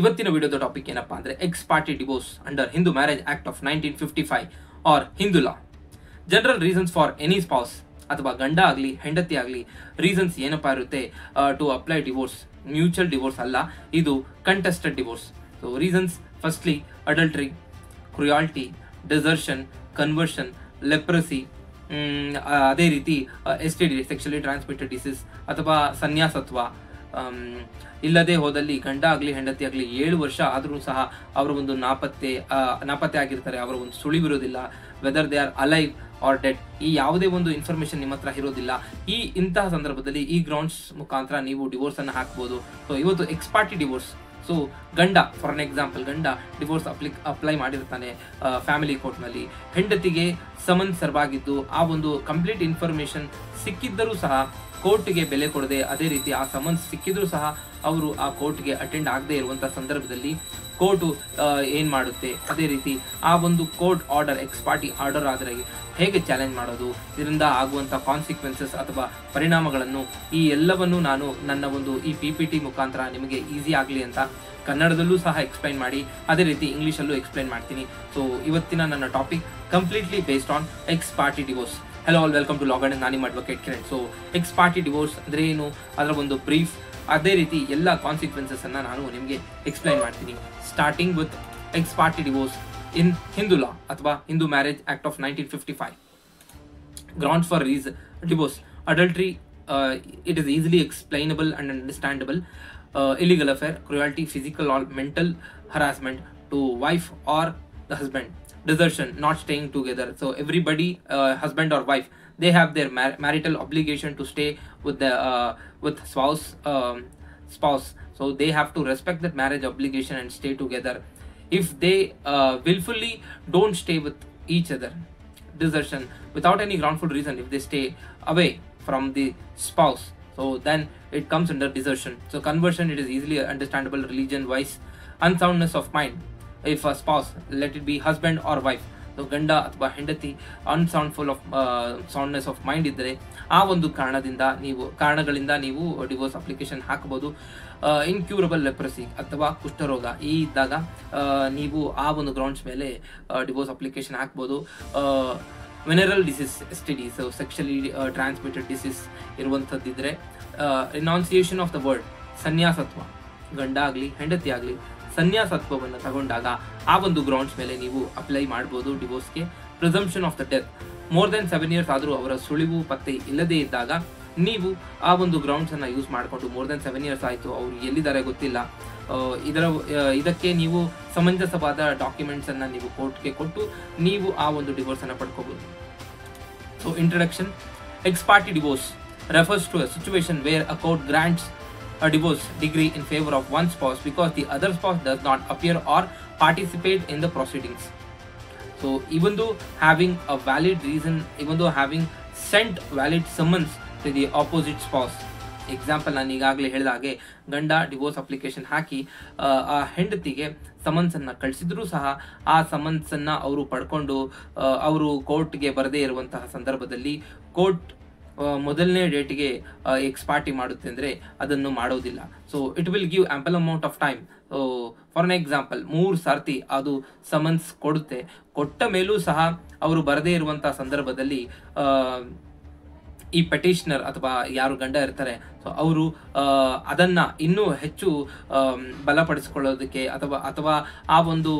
ಇವತ್ತಿನ ವಿಡಿಯೋದ ಟಾಪಿಕ್ ಏನಪ್ಪಾ ಅಂದ್ರೆ ex party divorce under Hindu marriage act of 1955 or Hindu law. General reasons for any spouse ಅಥವಾ ಗಂಡ ಆಗಲಿ ಹೆಂಡತಿ ಆಗಲಿ ರೀಸನ್ಸ್ ಏನಪ್ಪಾ ಇರುತ್ತೆ to apply divorce. Mutual divorce ಅಲ್ಲ, ಇದು contested divorce. So reasons firstly adultery, cruelty, desertion, conversion, leprosy, ಅದೇ ರೀತಿ STD ಸೆಕ್ಷುಲಿ ಟ್ರಾನ್ಸ್ಮಿಟೆಡ್ ಡಿಸೀಸ್ ಅಥವಾ ಸನ್ಯಾಸತ್ವ. ಇಲ್ಲದೆ ಹೋದಲ್ಲಿ ಗಂಡ ಆಗಲಿ ಹೆಂಡತಿ ಆಗಲಿ 7 ವರ್ಷ ಆದರೂ ಸಹ ಅವರ ಒಂದು ನಾಪತ್ತೆ ಆಗಿರ್ತಾರೆ, ಅವರ ಒಂದು ಸುಳಿವಿರೋದಿಲ್ಲ. Whether they are alive or dead, ಈ ಯಾವುದೇ ಒಂದು ಇನ್ಫಾರ್ಮೇಶನ್ ನಿಮ್ಮ ಹತ್ರ ಇರೋದಿಲ್ಲ. ಇಂತಹ ಸಂದರ್ಭದಲ್ಲಿ ಈ ಗ್ರೌಂಡ್ಸ್ ಮುಖಾಂತರ ನೀವು ಡಿವೋರ್ಸ್ ಅನ್ನು ಹಾಕ್ಬೋದು. ಸೊ ಇವತ್ತು ಎಕ್ಸ್ ಪಾರ್ಟಿ ಡಿವೋರ್ಸ್. ಸೊ ಗಂಡ, ಫಾರ್ ಅನ್ ಎಕ್ಸಾಂಪಲ್, ಗಂಡ ಡಿವೋರ್ಸ್ ಅಪ್ಲೈ ಮಾಡಿರ್ತಾನೆ ಫ್ಯಾಮಿಲಿ ಕೋರ್ಟ್ನಲ್ಲಿ. ಹೆಂಡತಿಗೆ ಸಮನ್ಸ್ ಸರ್ವ್ ಆಗಿದ್ದು ಆ ಒಂದು ಕಂಪ್ಲೀಟ್ ಇನ್ಫಾರ್ಮೇಶನ್ ಸಿಕ್ಕಿದ್ದರೂ ಸಹ ಕೋರ್ಟ್ಗೆ ಬೆಲೆ ಕೊಡದೆ, ಅದೇ ರೀತಿ ಆ ಸಮನ್ಸ್ ಸಿಕ್ಕಿದ್ರೂ ಸಹ ಅವರು ಆ ಕೋರ್ಟ್ಗೆ ಅಟೆಂಡ್ ಆಗದೆ ಇರುವಂಥ ಸಂದರ್ಭದಲ್ಲಿ ಕೋರ್ಟು ಏನು ಮಾಡುತ್ತೆ, ಅದೇ ರೀತಿ ಆ ಒಂದು court order X party order ಆದರೆ ಹೇಗೆ ಚಾಲೆಂಜ್ ಮಾಡೋದು, ಇದರಿಂದ ಆಗುವಂಥ ಕಾನ್ಸಿಕ್ವೆನ್ಸಸ್ ಅಥವಾ ಪರಿಣಾಮಗಳನ್ನು ಈ ಎಲ್ಲವನ್ನು ನಾನು ನನ್ನ ಒಂದು ಈ PPT ಮುಖಾಂತರ ನಿಮಗೆ ಈಸಿ ಆಗಲಿ ಅಂತ ಕನ್ನಡದಲ್ಲೂ ಸಹ ಎಕ್ಸ್ಪ್ಲೈನ್ ಮಾಡಿ, ಅದೇ ರೀತಿ ಇಂಗ್ಲೀಷಲ್ಲೂ ಎಕ್ಸ್ಪ್ಲೈನ್ ಮಾಡ್ತೀನಿ. ಸೊ ಇವತ್ತಿನ ನನ್ನ topic completely based on ex party divorce. Hello all, welcome to LawGuard, ನಾನು ನಿಮ್ಮ advocate Kiran. So ex party divorce ಅಂದರೆ ಏನು, ಅದರ ಒಂದು ಬ್ರೀಫ್, ಅದೇ ರೀತಿ ಎಲ್ಲ ಕಾನ್ಸಿಕ್ವೆನ್ಸಸ್ ಅನ್ನ ನಾನು ನಿಮಗೆ ಎಕ್ಸ್ಪ್ಲೈನ್ ಮಾಡ್ತೀನಿ. Starting with ex party divorce in Hindu law ಅಥವಾ Hindu marriage act of 1955. Grounds for divorce: adultery, it is easily explainable and understandable. Illegal affair, cruelty, physical or mental harassment to wife or the husband. Desertion, not staying together. So everybody, husband or wife, they have their marital obligation to stay with the with spouse. So they have to respect that marriage obligation and stay together. If they willfully don't stay with each other, desertion, without any groundful reason, if they stay away from the spouse, so then it comes under desertion. So conversion, it is easily understandable, religion wise. Unsoundness of mind, if a spouse, let it be husband or wife, so ಗಂಡ ಅಥವಾ ಹೆಂಡತಿ ಅನ್ಸೌಂಡ್ಫುಲ್ of soundness of mind ಇದ್ದರೆ ಆ ಒಂದು ಕಾರಣಗಳಿಂದ ನೀವು divorce application ಹಾಕಬಹುದು. Incurable leprosy ಅಥವಾ ಕುಷ್ಠರೋಗ ಈ ಇದ್ದಾಗ ನೀವು ಆ ಒಂದು ಗ್ರೌಂಡ್ಸ್ ಮೇಲೆ ಡಿವೋರ್ಸ್ ಅಪ್ಲಿಕೇಶನ್ ಹಾಕ್ಬೋದು. Venereal disease, STD, so sexually transmitted disease ಇರುವಂಥದ್ದಿದ್ರೆ. ರಿನೌನ್ಸಿಯೇಷನ್ ಆಫ್ ದ ವರ್ಡ್, ಸನ್ಯಾಸತ್ವ, ಗಂಡ ಆಗಲಿ ಹೆಂಡತಿ ಆಗಲಿ ಸನ್ಯಾಸತ್ವವನ್ನು ತಗೊಂಡಾಗ ಆ ಒಂದು ಗ್ರೌಂಡ್ಸ್ ಮೇಲೆ ನೀವು ಅಪ್ಲೈ ಮಾಡ್ಬೋದು ಡಿವೋರ್ಸ್ಗೆ. Presumption of the death, more than 7 years ಆದರೂ ಅವರ ಸುಳಿವು ಪತ್ತೆ ಇಲ್ಲದೇ ಇದ್ದಾಗ ನೀವು ಆ ಒಂದು ಗ್ರೌಂಡ್ಸ್ ಅನ್ನ ಯೂಸ್ ಮಾಡಿಕೊಂಡು, ಮೋರ್ ದೆನ್ 7 years ಆಯಿತು, ಅವರು ಎಲ್ಲಿದ್ದಾರೆ ಗೊತ್ತಿಲ್ಲ, ಇದಕ್ಕೆ ನೀವು ಸಮಂಜಸವಾದ ಡಾಕ್ಯುಮೆಂಟ್ಸ್ ಅನ್ನ ನೀವು ಕೋರ್ಟ್ಗೆ ಕೊಟ್ಟು ನೀವು ಆ ಒಂದು ಡಿವೋರ್ಸ್ ಅನ್ನ ಪಡ್ಕೋಬಹುದು. So introduction: ex party divorce refers to a situation where a court grants a divorce decree in favor of one spouse because the other spouse does not appear or participate in the proceedings. So even though having a valid reason, even though having sent valid summons to the opposite spouse. Example, ನಾನು ಈಗಾಗಲೇ ಹೇಳಿದ ಹಾಗೆ ಗಂಡ divorce application ಹಾಕಿ ಆ ಹೆಂಡತಿಗೆ summons ಅನ್ನ ಕಳಿಸಿದ್ರು ಸಹ ಆ ಸಮನ್ಸ್ ಅನ್ನ ಅವರು ಪಡ್ಕೊಂಡು ಅವರು ಕೋರ್ಟ್ಗೆ ಬರದೇ ಇರುವಂತಹ ಸಂದರ್ಭದಲ್ಲಿ ಕೋರ್ಟ್ ಮೊದಲನೇ ಡೇಟ್ಗೆ ಎಕ್ಸ್ ಪಾರ್ಟಿ ಮಾಡುತ್ತೆ ಅಂದರೆ ಅದನ್ನು ಮಾಡೋದಿಲ್ಲ. So it will give ample amount of time. For an example, 3 ಸರ್ತಿ ಅದು ಸಮನ್ಸ್ ಕೊಡುತ್ತೆ. ಕೊಟ್ಟ ಮೇಲೂ ಸಹ ಅವರು ಬರದೇ ಇರುವಂತಹ ಸಂದರ್ಭದಲ್ಲಿ ಈ ಪೆಟಿಷನರ್ ಅಥವಾ ಯಾರು ಗಂಡ ಇರ್ತಾರೆ, ಸೊ ಅವರು ಅದನ್ನ ಇನ್ನೂ ಹೆಚ್ಚು ಬಲಪಡಿಸಿಕೊಳ್ಳೋದಕ್ಕೆ ಅಥವಾ ಆ ಒಂದು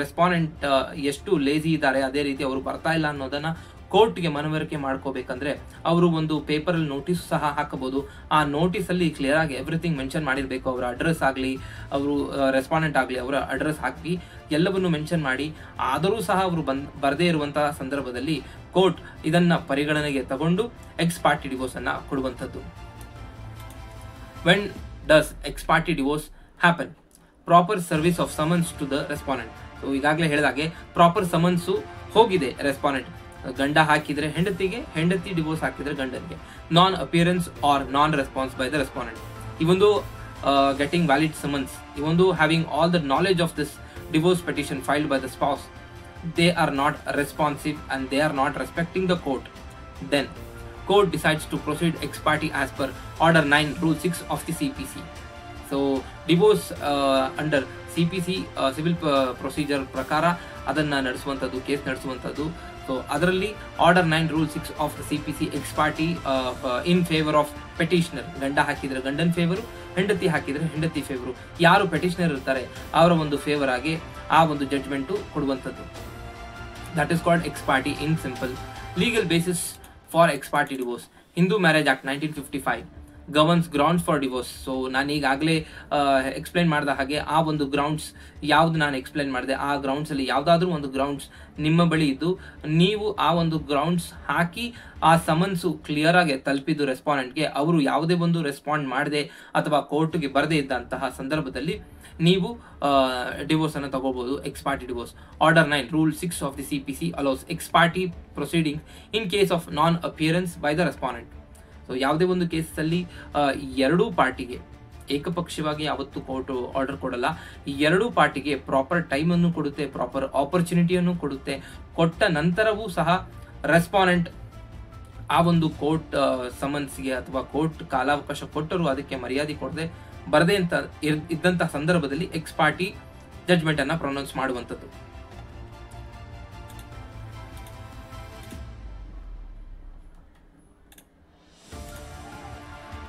ರೆಸ್ಪಾಂಡೆಂಟ್ ಎಷ್ಟು ಲೇಜಿ ಇದ್ದಾರೆ, ಅದೇ ರೀತಿ ಅವರು ಬರ್ತಾ ಇಲ್ಲ ಅನ್ನೋದನ್ನ ಕೋರ್ಟ್ಗೆ ಮನವರಿಕೆ ಮಾಡ್ಕೋಬೇಕಂದ್ರೆ ಅವರು ಒಂದು ಪೇಪರಲ್ಲಿ ನೋಟಿಸ್ ಸಹ ಹಾಕಬಹುದು. ಆ ನೋಟಿಸಲ್ಲಿ ಕ್ಲಿಯರ್ ಆಗಿ ಎವ್ರಿಥಿಂಗ್ ಮೆನ್ಷನ್ ಮಾಡಿರಬೇಕು. ಅವರ ಅಡ್ರೆಸ್ ಆಗಲಿ, ಅವರು ರೆಸ್ಪಾಂಡೆಂಟ್ ಆಗಲಿ, ಅವರ ಅಡ್ರೆಸ್ ಹಾಕಿ ಎಲ್ಲವನ್ನು ಮೆನ್ಷನ್ ಮಾಡಿ. ಆದರೂ ಸಹ ಅವರು ಬರದೇ ಇರುವಂತಹ ಸಂದರ್ಭದಲ್ಲಿ ಕೋರ್ಟ್ ಇದನ್ನ ಪರಿಗಣನೆಗೆ ತಗೊಂಡು ಎಕ್ಸ್ ಪಾರ್ಟಿ ಡಿವೋರ್ಸ್ ಅನ್ನ ಕೊಡುವಂಥದ್ದು. When does ex party divorce happen? Proper service of summons to the respondent. So ಈಗಾಗಲೇ ಹೇಳಿದಾಗೆ ಪ್ರಾಪರ್ ಸಮನ್ಸು ಹೋಗಿದೆ ರೆಸ್ಪಾಂಡೆಂಟ್. ಗಂಡ ಹಾಕಿದ್ರೆ ಹೆಂಡತಿಗೆ, ಹೆಂಡತಿ ಡಿವೋರ್ಸ್ ಹಾಕಿದ್ರೆ ಗಂಡನಿಗೆ. Non appearance or non response by the respondent. Even though getting valid summons, even though having all the knowledge of this divorce petition filed by the spouse, they are not responsive and they are not respecting the court, then court decides to proceed ex parte as per Order 9, Rule 6 of the CPC. So divorce under CPC civil procedure ಪ್ರಕಾರ ಅದನ್ನ ನಡೆಸುವಂಥದ್ದು, case ನಡೆಸುವಂಥದ್ದು. So ಅದರಲ್ಲಿ order 9 rule 6 of CPC X party in favour of petitioner. ಗಂಡ ಹಾಕಿದ್ರೆ ಗಂಡನ್ favour, ಹೆಂಡತಿ ಹಾಕಿದ್ರೆ ಹೆಂಡತಿ favour. ಯಾರು ಪೆಟಿಷನರ್ ಇರ್ತಾರೆ ಅವರ ಒಂದು ಫೇವರ್ ಆಗಿ ಆ ಒಂದು ಜಡ್ಜ್ಮೆಂಟು ಕೊಡುವಂಥದ್ದು. That is called X party in simple. Legal basis for X party divorce. Hindu marriage act 1955 governs grounds for divorce. So ನಾನು ಈಗಾಗಲೇ ಎಕ್ಸ್ಪ್ಲೈನ್ ಮಾಡಿದ ಹಾಗೆ ಆ ಒಂದು ಗ್ರೌಂಡ್ಸ್ ಯಾವ್ದು ನಾನು ಎಕ್ಸ್ಪ್ಲೈನ್ ಮಾಡಿದೆ, ಆ ಗ್ರೌಂಡ್ಸ್ ಅಲ್ಲಿ ಯಾವುದಾದ್ರೂ ಒಂದು ಗ್ರೌಂಡ್ಸ್ ನಿಮ್ಮ ಬಳಿ ಇದ್ದು ನೀವು ಆ ಒಂದು ಗ್ರೌಂಡ್ಸ್ ಹಾಕಿ ಆ ಸಮನ್ಸು ಕ್ಲಿಯರ್ ಆಗಿ ತಲುಪಿದ್ದು ರೆಸ್ಪಾಂಡೆಂಟ್ಗೆ, ಅವರು ಯಾವುದೇ ಒಂದು ರೆಸ್ಪಾಂಡ್ ಮಾಡದೆ ಅಥವಾ ಕೋರ್ಟ್ಗೆ ಬರದೇ ಇದ್ದಂತಹ ಸಂದರ್ಭದಲ್ಲಿ ನೀವು ಡಿವೋರ್ಸ್ ಅನ್ನು ತಗೋಬಹುದು. X party divorce. Order 9 rule 6 of the CPC allows X party proceeding in case of non appearance by the respondent. So ಯಾವುದೇ ಒಂದು ಕೇಸಲ್ಲಿ ಎರಡೂ ಪಾರ್ಟಿಗೆ ಏಕಪಕ್ಷವಾಗಿ ಯಾವತ್ತು ಕೋರ್ಟ್ ಆರ್ಡರ್ ಕೊಡಲ್ಲ. ಎರಡೂ ಪಾರ್ಟಿಗೆ ಪ್ರಾಪರ್ ಟೈಮ್ ಅನ್ನು ಕೊಡುತ್ತೆ, ಪ್ರಾಪರ್ ಆಪರ್ಚುನಿಟಿಯನ್ನು ಕೊಡುತ್ತೆ. ಕೊಟ್ಟ ನಂತರವೂ ಸಹ ರೆಸ್ಪಾಂಡೆಂಟ್ ಆ ಒಂದು ಕೋರ್ಟ್ ಸಮನ್ಸ್ಗೆ ಅಥವಾ ಕೋರ್ಟ್ ಕಾಲಾವಕಾಶ ಕೊಟ್ಟರು ಅದಕ್ಕೆ ಮರ್ಯಾದೆ ಕೊಡದೆ ಬರದೇ ಅಂತ ಇದ್ದಂತಹ ಸಂದರ್ಭದಲ್ಲಿ ಎಕ್ಸ್ ಪಾರ್ಟಿ ಜಡ್ಜ್ಮೆಂಟ್ ಅನ್ನ ಪ್ರೊನೌನ್ಸ್ ಮಾಡುವಂಥದ್ದು.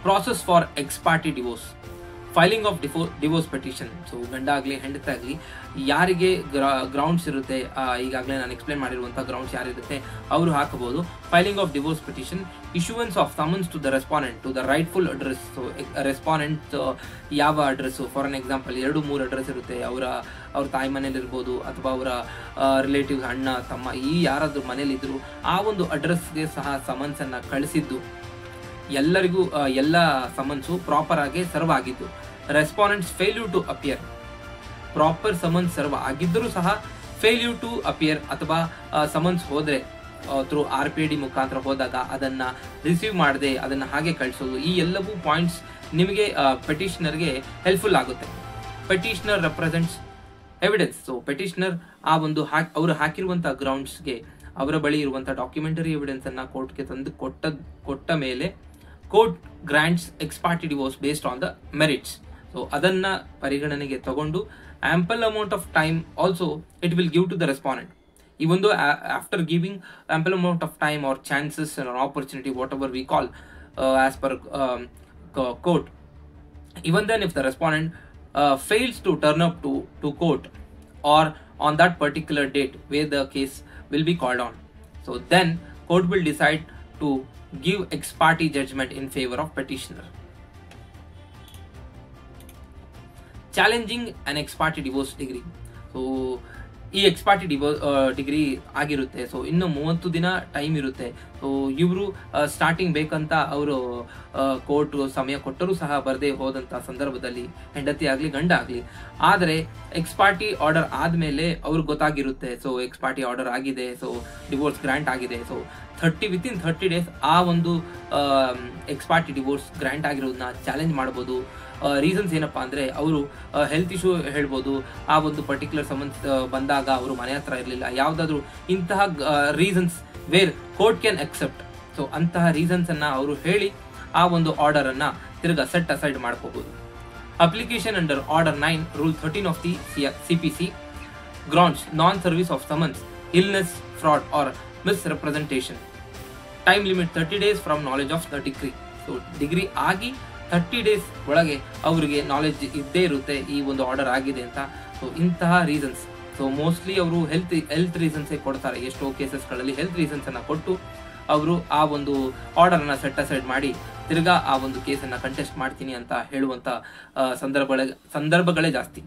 Process for ex parte divorce. Filing of divorce petition. So ಗಂಡ ಆಗಲಿ ಹೆಂಡತಿ ಯಾರಿಗೆ ಗ್ರೌಂಡ್ಸ್ ಇರುತ್ತೆ, ಈಗಾಗಲೇ ನಾನು ಎಕ್ಸ್ಪ್ಲೇನ್ ಮಾಡಿರುವಂಥ ಗ್ರೌಂಡ್ಸ್ ಯಾರಿರುತ್ತೆ ಅವರು ಹಾಕಬಹುದು. Filing of divorce petition, issuance of summons to the respondent to the rightful address. So respondent ಯಾವ address, for an example 2-3 address ಇರುತ್ತೆ. ಅವ್ರ ತಾಯಿ ಮನೇಲಿ ಇರ್ಬೋದು ಅಥವಾ ಅವರ ರಿಲೇಟಿವ್ ಅಣ್ಣ ತಮ್ಮ ಈ ಯಾರಾದ್ರೂ ಮನೇಲಿದ್ರು ಆ ಒಂದು ಅಡ್ರೆಸ್ಗೆ ಸಹ ಸಮನ್ಸ್ ಅನ್ನ ಕಳಿಸಿದ್ದು ಎಲ್ಲರಿಗೂ ಎಲ್ಲ ಸಮನ್ಸು ಪ್ರಾಪರ್ ಆಗಿ ಸರ್ವ್ ಆಗಿದ್ದು. Respondents failure to appear, proper summons serve ಆಗಿದ್ದರೂ ಸಹ ಫೇಲ್ಯೂ ಟು ಅಪಿಯರ್ ಅಥವಾ ಸಮನ್ಸ್ ಹೋದ್ರೆ ಥ್ರೂ RPD ಮುಖಾಂತರ ಹೋದಾಗ ಅದನ್ನ ರಿಸೀವ್ ಮಾಡದೆ ಅದನ್ನ ಹಾಗೆ ಕಳಿಸೋದು, ಈ ಎಲ್ಲವೂ ಪಾಯಿಂಟ್ಸ್ ನಿಮಗೆ ಪೆಟಿಷನರ್ಗೆ ಹೆಲ್ಪ್ಫುಲ್ ಆಗುತ್ತೆ. Petitioner represents evidence. So petitioner ಆ ಒಂದು ಅವರು ಹಾಕಿರುವಂತಹ ಗ್ರೌಂಡ್ಸ್ಗೆ ಅವರ ಬಳಿ ಇರುವಂತಹ ಡಾಕ್ಯುಮೆಂಟರಿ ಎವಿಡೆನ್ಸ್ ಅನ್ನ ಕೋರ್ಟ್ಗೆ ತಂದು ಕೊಟ್ಟ ಮೇಲೆ court grants ex party divorce based on the merits. So ಅದನ್ನ ಪರಿಗಣನೆಗೆ ತಗೊಂಡು ample amount of time also it will give to the respondent. ಈ ಒಂದು after giving ample amount of time or chances or opportunity whatever we call as per court, even then if the respondent fails to turn up to court or on that particular date where the case will be called on, so then court will decide to give ex parte judgment in favor of petitioner. Challenging an ex parte divorce degree. So ಈ ex party degree ಆಗಿರುತ್ತೆ. So ಇನ್ನು 30 ದಿನ time ಇರುತ್ತೆ. So ಇವರು starting ಬೇಕಂತ ಅವರು court ಸಮಯ ಕೊಟ್ಟರೂ ಸಹ ಬರದೇ ಹೋದಂಥ ಸಂದರ್ಭದಲ್ಲಿ ಹೆಂಡತಿ ಆಗಲಿ ಗಂಡ ಆಗಲಿ, ಆದರೆ ಎಕ್ಸ್ ಪಾರ್ಟಿ ಆರ್ಡರ್ ಆದಮೇಲೆ ಅವ್ರಿಗೆ ಗೊತ್ತಾಗಿರುತ್ತೆ. ಸೊ ಎಕ್ಸ್ ಪಾರ್ಟಿ ಆರ್ಡರ್ ಆಗಿದೆ, ಸೊ ಡಿವೋರ್ಸ್ ಗ್ರಾಂಟ್ ಆಗಿದೆ. ಸೊ ವಿತಿನ್ 30 ಡೇಸ್ ಆ ಒಂದು ಎಕ್ಸ್ ಪಾರ್ಟಿ ಡಿವೋರ್ಸ್ ಗ್ರಾಂಟ್ ಆಗಿರೋದನ್ನ ಚಾಲೆಂಜ್ ಮಾಡ್ಬೋದು. ರೀಸನ್ಸ್ ಏನಪ್ಪಾ ಅಂದ್ರೆ ಅವರು ಹೆಲ್ತ್ ಇಶ್ಯೂ ಹೇಳ್ಬೋದು, ಆ ಒಂದು ಪರ್ಟಿಕ್ಯುಲರ್ ಸಮನ್ಸ್ ಬಂದಾಗ ಅವರು ಮನೆ ಹತ್ರ ಇರಲಿಲ್ಲ, ಯಾವುದಾದ್ರೂ ಇಂತಹ reasons where court can accept. So ಅಂತಹ ರೀಸನ್ಸ್ ಅನ್ನ ಅವರು ಹೇಳಿ ಆ ಒಂದು ಆರ್ಡರ್ ಅನ್ನ ತಿರ್ಗಾ ಸೆಟ್ ಅಸೈಡ್ ಮಾಡ್ಕೋಬಹುದು. Application under order 9 rule 13 of the CPC grounds non service of summons, illness, fraud or misrepresentation. Time limit 30 days from knowledge of the decree. So decree ಆಗಿ 30 days ಒಳಗೆ ಅವರಿಗೆ ನಾಲೆಜ್ ಇದ್ದೇ ಇರುತ್ತೆ ಈ ಒಂದು ಆರ್ಡರ್ ಆಗಿದೆ ಅಂತ. ಸೊ ಇಂತಹ ರೀಸನ್ಸ್, ಸೊ ಮೋಸ್ಟ್ಲಿ ಅವರು ಹೆಲ್ತ್ ರೀಸನ್ಸ್ ಕೊಡ್ತಾರೆ. ಎಷ್ಟೋ ಕೇಸಸ್ಗಳಲ್ಲಿ ಹೆಲ್ತ್ ರೀಸನ್ಸ್ ಅನ್ನ ಕೊಟ್ಟು ಅವರು ಆ ಒಂದು ಆರ್ಡರ್ ಅನ್ನ ಸೆಟ್ ಅಸೈಡ್ ಮಾಡಿ ತಿರ್ಗಾ ಆ ಒಂದು ಕೇಸನ್ನ ಕಂಟೆಸ್ಟ್ ಮಾಡ್ತೀನಿ ಅಂತ ಹೇಳುವಂತ ಸಂದರ್ಭಗಳೇ ಜಾಸ್ತಿ.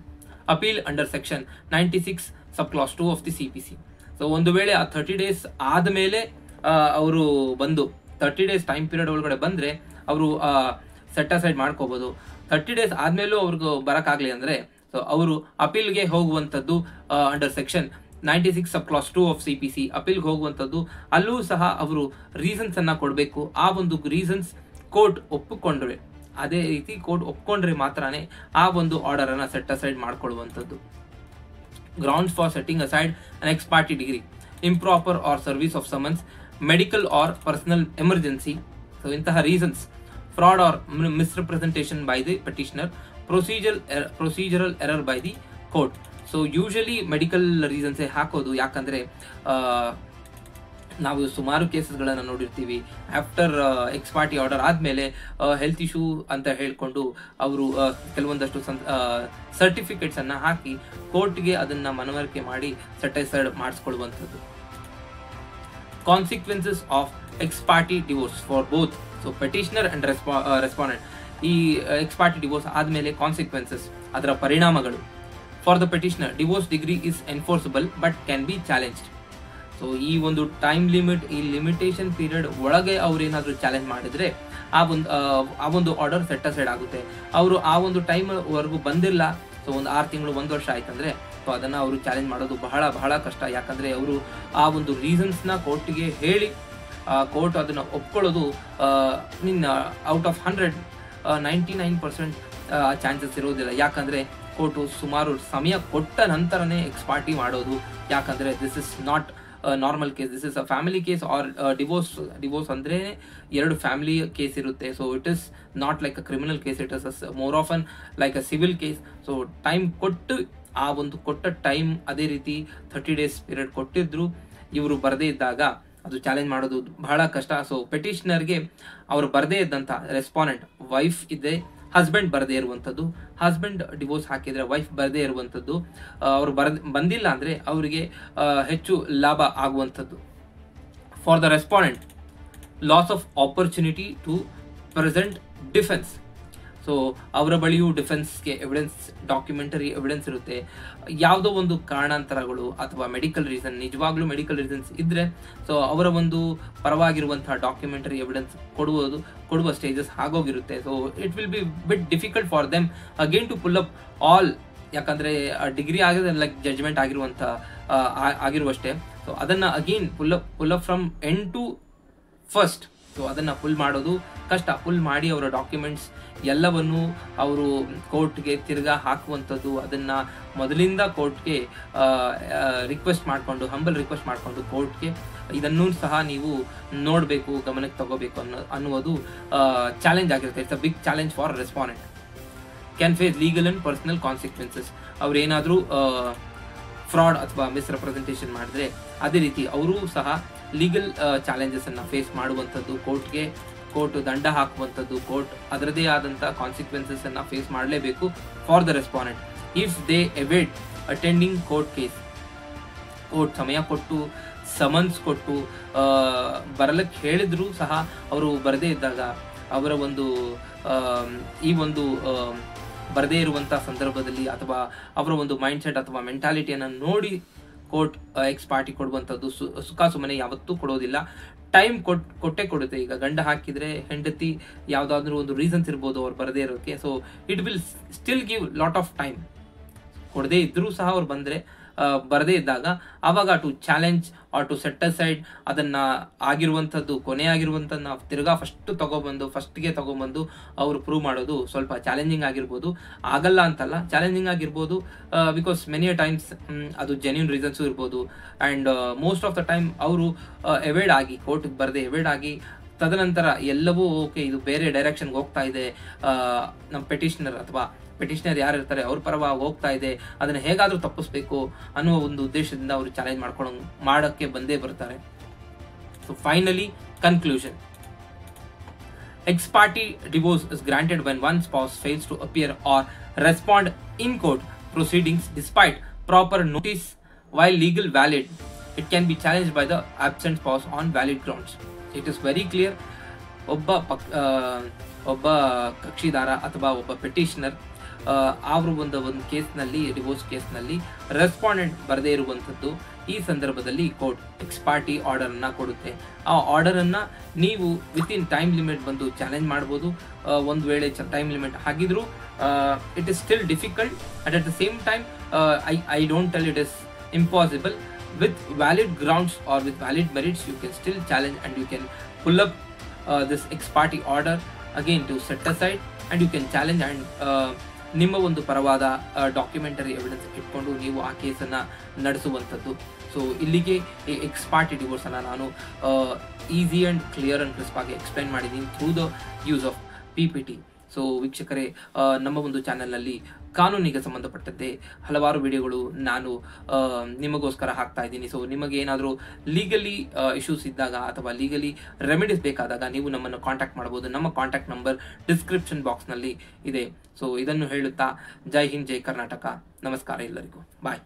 Appeal under section 96 sub class 2 of the CPC. So ಒಂದು ವೇಳೆ ಆ 30 days ಆದಮೇಲೆ ಅವರು ಬಂದು 30 days ಟೈಮ್ ಪೀರಿಯಡ್ ಒಳಗಡೆ ಬಂದ್ರೆ ಅವರು ಸೆಟ್ ಅಸೈಡ್ ಮಾಡ್ಕೋಬಹುದು. 30 days ಆದ್ಮೇಲೂ ಅವ್ರಿಗೆ ಬರಕ್ಕಾಗ್ಲಿ ಅಂದ್ರೆ ಸೊ ಅವರು ಅಪೀಲ್ಗೆ ಹೋಗುವಂಥದ್ದು under section 96 sub class 2 of CPC ಅಪೀಲ್ಗೆ ಹೋಗುವಂಥದ್ದು. ಅಲ್ಲೂ ಸಹ ಅವರು ರೀಸನ್ಸ್ ಅನ್ನ ಕೊಡಬೇಕು. ಆ ಒಂದು ರೀಸನ್ಸ್ ಕೋರ್ಟ್ ಒಪ್ಪಿಕೊಂಡ್ರೆ, ಅದೇ ರೀತಿ ಕೋರ್ಟ್ ಒಪ್ಕೊಂಡ್ರೆ ಮಾತ್ರನೇ ಆ ಒಂದು ಆರ್ಡರ್ ಅನ್ನ ಸೆಟ್ ಅಸೈಡ್ ಮಾಡ್ಕೊಳ್ಳುವಂಥದ್ದು. Grounds for setting aside an ex party decree, improper or service of summons, medical or personal emergency. So ಇಂತಹ reasons, fraud or misrepresentation by the petitioner, procedural error by the court. So usually medical ರೀಸನ್ಸೇ ಹಾಕೋದು, ಯಾಕಂದರೆ ನಾವು ಸುಮಾರು ಕೇಸಸ್ಗಳನ್ನು ನೋಡಿರ್ತೀವಿ. After ex party order ಆದಮೇಲೆ health issue ಅಂತ ಹೇಳಿಕೊಂಡು ಅವರು ಕೆಲವೊಂದಷ್ಟು ಸರ್ಟಿಫಿಕೇಟ್ಸನ್ನು ಹಾಕಿ ಕೋರ್ಟ್ಗೆ ಅದನ್ನು ಮನವರಿಕೆ ಮಾಡಿ ಸೆಟೈಸೈಡ್ ಮಾಡಿಸ್ಕೊಳ್ಳುವಂಥದ್ದು. Consequences of ex party divorce for both, so petitioner and respondent. ಈ ಎಕ್ಸ್ ಪಾರ್ಟಿ ಡಿವೋರ್ಸ್ ಆದಮೇಲೆ ಕಾನ್ಸಿಕ್ವೆನ್ಸಸ್, ಅದರ ಪರಿಣಾಮಗಳು. For the petitioner, divorce decree is enforceable but can be challenged. So ಈ ಒಂದು ಟೈಮ್ ಲಿಮಿಟ್, ಈ ಲಿಮಿಟೇಷನ್ ಪೀರಿಯಡ್ ಒಳಗೆ ಅವ್ರೇನಾದರೂ challenge ಮಾಡಿದರೆ ಆ ಒಂದು ಆರ್ಡರ್ ಸೆಟ್ ಅಸೈಡ್ ಆಗುತ್ತೆ. ಅವರು ಆ ಒಂದು ಟೈಮ್ವರೆಗೂ ಬಂದಿಲ್ಲ, ಸೊ ಒಂದು 6 ತಿಂಗಳು 1 ವರ್ಷ ಆಯ್ತಂದ್ರೆ ಸೊ ಅದನ್ನು ಅವರು ಚಾಲೆಂಜ್ ಮಾಡೋದು ಬಹಳ ಬಹಳ ಕಷ್ಟ. ಯಾಕಂದರೆ ಅವರು ಆ ಒಂದು ರೀಸನ್ಸ್ನ ಕೋರ್ಟಿಗೆ ಹೇಳಿ ಕೋರ್ಟ್ ಅದನ್ನು ಒಪ್ಕೊಳ್ಳೋದು ಔಟ್ ಆಫ್ 100 99% ಚಾನ್ಸಸ್ ಇರೋದಿಲ್ಲ. ಯಾಕಂದರೆ ಕೋರ್ಟು ಸುಮಾರು ಸಮಯ ಕೊಟ್ಟ ನಂತರನೇ ಎಕ್ಸ್ ಪಾರ್ಟಿ ಮಾಡೋದು. ಯಾಕಂದರೆ this is not normal case, this is a family case or divorce ಅಂದರೆ 2 ಫ್ಯಾಮಿಲಿ ಕೇಸ್ ಇರುತ್ತೆ. So it is not like a criminal case, it is more of unlike a civil case. So time ಕೊಟ್ಟು ಆ ಒಂದು ಕೊಟ್ಟ time ಅದೇ ರೀತಿ 30 days period ಕೊಟ್ಟಿದ್ರು, ಇವರು ಬರದೇ ಇದ್ದಾಗ ಅದು ಚಾಲೆಂಜ್ ಮಾಡೋದು ಬಹಳ ಕಷ್ಟ. ಸೊ ಪೆಟಿಷನರ್ಗೆ ಅವರು ಬರದೇ ಇದ್ದಂಥ ರೆಸ್ಪಾಂಡೆಂಟ್ ವೈಫ್ ಇದೆ, ಹಸ್ಬೆಂಡ್ ಬರದೇ ಇರುವಂಥದ್ದು, ಹಸ್ಬೆಂಡ್ ಡಿವೋರ್ಸ್ ಹಾಕಿದರೆ ವೈಫ್ ಬರದೇ ಇರುವಂಥದ್ದು, ಅವರು ಬಂದಿಲ್ಲ ಅಂದರೆ ಅವರಿಗೆ ಹೆಚ್ಚು ಲಾಭ ಆಗುವಂಥದ್ದು. For the respondent, loss of opportunity to present defence. So ಅವರ ಬಳಿಯೂ ಡಿಫೆನ್ಸ್ಗೆ ಎವಿಡೆನ್ಸ್, ಡಾಕ್ಯುಮೆಂಟರಿ ಎವಿಡೆನ್ಸ್ ಇರುತ್ತೆ. ಯಾವುದೋ ಒಂದು ಕಾರಣಾಂತರಗಳು ಅಥವಾ ಮೆಡಿಕಲ್ ರೀಸನ್, ನಿಜವಾಗ್ಲೂ ಮೆಡಿಕಲ್ ರೀಸನ್ಸ್ ಇದ್ದರೆ ಸೊ ಅವರ ಒಂದು ಪರವಾಗಿರುವಂತಹ ಡಾಕ್ಯುಮೆಂಟರಿ ಎವಿಡೆನ್ಸ್ ಕೊಡುವ ಸ್ಟೇಜಸ್ ಆಗೋಗಿರುತ್ತೆ. So it will be bit difficult for them again to pull up all. ಯಾಕಂದರೆ ಡಿಗ್ರಿ ಆಗಿದೆ ಲೈಕ್ ಜಡ್ಜ್ಮೆಂಟ್ ಆಗಿರುವಷ್ಟೇ. ಸೊ ಅದನ್ನು again pull up from end to first. So ಅದನ್ನು ಫುಲ್ ಮಾಡೋದು ಕಷ್ಟ. ಫುಲ್ ಮಾಡಿ ಅವರ ಡಾಕ್ಯುಮೆಂಟ್ಸ್ ಎಲ್ಲವನ್ನು ಅವರು ಕೋರ್ಟ್ಗೆ ತಿರ್ಗಾ ಹಾಕುವಂಥದ್ದು, ಅದನ್ನು ಮೊದಲಿಂದ ಕೋರ್ಟ್ಗೆ ಹಂಬಲ್ ರಿಕ್ವೆಸ್ಟ್ ಮಾಡಿಕೊಂಡು ಕೋರ್ಟ್ಗೆ ಇದನ್ನೂ ಸಹ ನೀವು ನೋಡಬೇಕು, ಗಮನಕ್ಕೆ ತಗೋಬೇಕು ಅನ್ನುವುದು ಚಾಲೆಂಜ್ ಆಗಿರುತ್ತೆ. It's a big challenge for respondent. Can face legal and personal consequences. ಅವ್ರೇನಾದರೂ ಫ್ರಾಡ್ ಅಥವಾ ಮಿಸ್ರೆಪ್ರೆಸೆಂಟೇಷನ್ ಮಾಡಿದ್ರೆ ಅದೇ ರೀತಿ ಅವರು ಸಹ ಲೀಗಲ್ ಚಾಲೆಂಜಸ್ ಅನ್ನು ಫೇಸ್ ಮಾಡುವಂಥದ್ದು, ಕೋರ್ಟ್ ದಂಡ ಹಾಕುವಂಥದ್ದು, ಕೋರ್ಟ್ ಅದರದೇ ಆದಂಥ ಕಾನ್ಸಿಕ್ವೆನ್ಸಸ್ ಅನ್ನು ಫೇಸ್ ಮಾಡಲೇಬೇಕು for the respondent. If they evade attending court case, court ಸಮಯ ಕೊಟ್ಟು ಸಮನ್ಸ್ ಕೊಟ್ಟು ಬರಲಿಕ್ಕೆ ಹೇಳಿದ್ರು ಸಹ ಅವರು ಬರದೇ ಇದ್ದಾಗ ಅವರ ಒಂದು ಈ ಒಂದು ಬರದೇ ಇರುವಂಥ ಸಂದರ್ಭದಲ್ಲಿ ಅಥವಾ ಅವರ ಒಂದು ಮೈಂಡ್ಸೆಟ್ ಅಥವಾ ಮೆಂಟಾಲಿಟಿಯನ್ನು ನೋಡಿ ಕೋರ್ಟ್ ಎಕ್ಸ್ ಪಾರ್ಟಿ ಕೊಡುವಂಥದ್ದು ಸುಖ ಸುಮ್ಮನೆ ಯಾವತ್ತೂ ಕೊಡೋದಿಲ್ಲ. ಟೈಮ್ ಕೊಟ್ಟೆ ಕೊಡುತ್ತೆ. ಈಗ ಗಂಡ ಹಾಕಿದರೆ ಹೆಂಡತಿ ಯಾವುದಾದ್ರೂ ಒಂದು ರೀಸನ್ಸ್ ಇರ್ಬೋದು ಅವ್ರು ಬರದೇ ಇರೋಕ್ಕೆ. So it will still give lot of time. ಕೊಡದೇ ಇದ್ರೂ ಸಹ ಅವ್ರು ಬರದೇ ಇದ್ದಾಗ ಆವಾಗ to challenge or to set aside ಅದನ್ನು ಆಗಿರುವಂಥದ್ದು, ಕೊನೆ ಆಗಿರುವಂಥದ್ದು ನಾವು ತಿರ್ಗಾ ಫಸ್ಟ್ಗೆ ತಗೊಬಂದು ಅವರು ಪ್ರೂವ್ ಮಾಡೋದು ಸ್ವಲ್ಪ ಚಾಲೆಂಜಿಂಗ್ ಆಗಿರ್ಬೋದು. ಆಗಲ್ಲ ಅಂತಲ್ಲ, ಚಾಲೆಂಜಿಂಗ್ ಆಗಿರ್ಬೋದು. ಬಿಕಾಸ್ ಮೆನಿ ಟೈಮ್ಸ್ ಅದು ಜೆನ್ಯೂನ್ ರೀಸನ್ಸು ಇರ್ಬೋದು. And most of the time ಅವರು ಎವೇಡ್ ಆಗಿ, ಕೋರ್ಟ್ಗೆ ಬರದೆ ಎವೇಡ್ ಆಗಿ ತದನಂತರ ಎಲ್ಲವೂ ಓಕೆ, ಇದು ಬೇರೆ ಡೈರೆಕ್ಷನ್ಗೆ ಹೋಗ್ತಾ ಇದೆ, ನಮ್ಮ ಪೆಟಿಷನರ್ ಯಾರು ಇರ್ತಾರೆ ಅವ್ರ ಪರವಾಗಿ ಹೋಗ್ತಾ ಇದೆ, ಅದನ್ನು ಹೇಗಾದರೂ ತಪ್ಪಿಸ್ಬೇಕು ಅನ್ನುವ ಒಂದು ಉದ್ದೇಶದಿಂದ ಅವರು ಚಾಲೆಂಜ್ ಮಾಡೋಕ್ಕೆ ಬಂದೇ ಬರ್ತಾರೆ. So finally conclusion. Ex party divorce is granted when one spouse fails to appear or respond in court proceedings despite proper notice while legal valid. It can be challenged by the absent spouse on valid grounds. It is very clear. ಒಬ್ಬ ಕಕ್ಷಿದಾರ ಅಥವಾ ಒಬ್ಬ petitioner ಅವರು ಒಂದು ಕೇಸ್ನಲ್ಲಿ, divorce ಕೇಸ್ನಲ್ಲಿ respondent ಬರದೇ ಇರುವಂಥದ್ದು, ಈ ಸಂದರ್ಭದಲ್ಲಿ ಕೋರ್ಟ್ ಎಕ್ಸ್ ಪಾರ್ಟಿ ಆರ್ಡರನ್ನು ಕೊಡುತ್ತೆ. ಆ ಆರ್ಡರನ್ನು ನೀವು ವಿತಿನ್ ಟೈಮ್ ಲಿಮಿಟ್ ಬಂದು ಚಾಲೆಂಜ್ ಮಾಡ್ಬೋದು. ಒಂದು ವೇಳೆ ಟೈಮ್ ಲಿಮಿಟ್ ಆಗಿದ್ರು it is still difficult. At the same time I don't tell it is impossible. With valid grounds or with valid merits, you can still challenge and you can pull up this ex parte order again to set aside, and you can challenge and ನಿಮ್ಮ ಒಂದು ಪರವಾದ documentary evidence ಇಟ್ಕೊಂಡು ನೀವು ಆ ಕೇಸನ್ನು ನಡೆಸುವಂಥದ್ದು. So ಇಲ್ಲಿಗೆ X party ಡಿವೋರ್ಸನ್ನು ನಾನು easy and clear and crisp ಆಗಿ ಎಕ್ಸ್ಪ್ಲೈನ್ ಮಾಡಿದ್ದೀನಿ through the use of PPT. So ವೀಕ್ಷಕರೇ, ನಮ್ಮ ಒಂದು ಚಾನೆಲ್ನಲ್ಲಿ ಕಾನೂನಿಗೆ ಸಂಬಂಧಪಟ್ಟಂತೆ ಹಲವಾರು ವಿಡಿಯೋಗಳು ನಾನು ನಿಮಗೋಸ್ಕರ ಹಾಕ್ತಾ ಇದ್ದೀನಿ. ಸೊ ನಿಮಗೆ ಏನಾದರೂ ಲೀಗಲಿ ಇಶ್ಯೂಸ್ ಇದ್ದಾಗ ಅಥವಾ ಲೀಗಲಿ ರೆಮಿಡೀಸ್ ಬೇಕಾದಾಗ ನೀವು ನಮ್ಮನ್ನು ಕಾಂಟ್ಯಾಕ್ಟ್ ಮಾಡಬಹುದು. ನಮ್ಮ ಕಾಂಟ್ಯಾಕ್ಟ್ ನಂಬರ್ ಡಿಸ್ಕ್ರಿಪ್ಷನ್ ಬಾಕ್ಸ್ನಲ್ಲಿ ಇದೆ. ಸೊ ಇದನ್ನು ಹೇಳುತ್ತಾ ಜೈ ಹಿಂದ್, ಜೈ ಕರ್ನಾಟಕ. ನಮಸ್ಕಾರ ಎಲ್ಲರಿಗೂ. ಬಾಯ್.